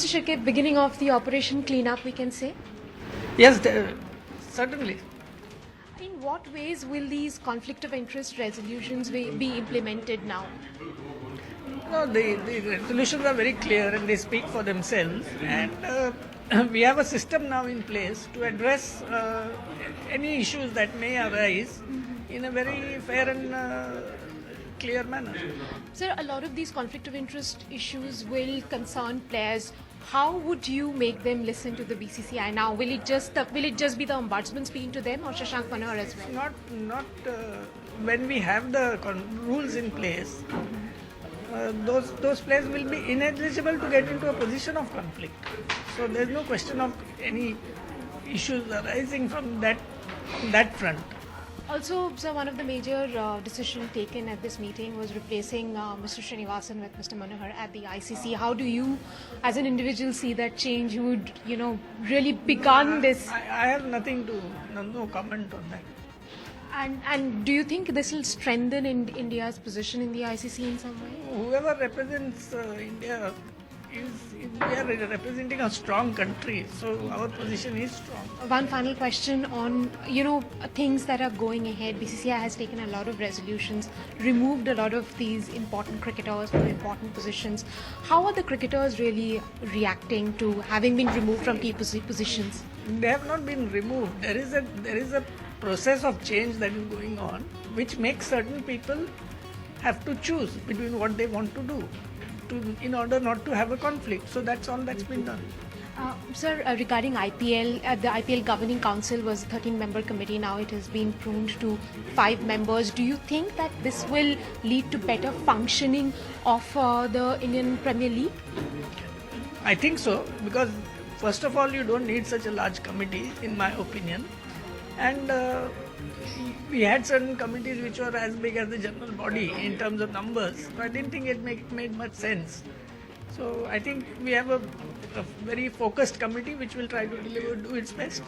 Mr. Shirke, beginning of the operation cleanup, we can say. Yes, certainly. In what ways will these conflict of interest resolutions be implemented now? No, the resolutions are very clear and they speak for themselves. And we have a system now in place to address any issues that may arise in a very fair and clear manner. Sir, a lot of these conflict of interest issues will concern players. How would you make them listen to the BCCI now? Will it just be the ombudsman speaking to them, or Shashank Manohar as well? Not when we have the rules in place. Those players will be ineligible to get into a position of conflict. So there's no question of any issues arising from that front. Also, sir, one of the major decisions taken at this meeting was replacing Mr. Srinivasan with Mr. Manohar at the ICC. How do you, as an individual, see that change? You would, really begun this. I have no comment on that. And do you think this will strengthen India's position in the ICC in some way? Whoever represents India we are representing a strong country, so our position is strong. One final question on things that are going ahead. BCCI has taken a lot of resolutions, removed a lot of these important cricketers from important positions. How are the cricketers really reacting to having been removed from key positions? They have not been removed. There is a process of change that is going on, which makes certain people have to choose between what they want to do in order not to have a conflict. So that's all that's been done. Sir, regarding IPL, the IPL Governing Council was a 13-member committee. Now it has been pruned to 5 members. Do you think that this will lead to better functioning of the Indian Premier League? I think so, because first of all, you don't need such a large committee, in my opinion. And we had certain committees which were as big as the general body in terms of numbers. So I didn't think it made much sense. So I think we have a very focused committee which will try to do its best.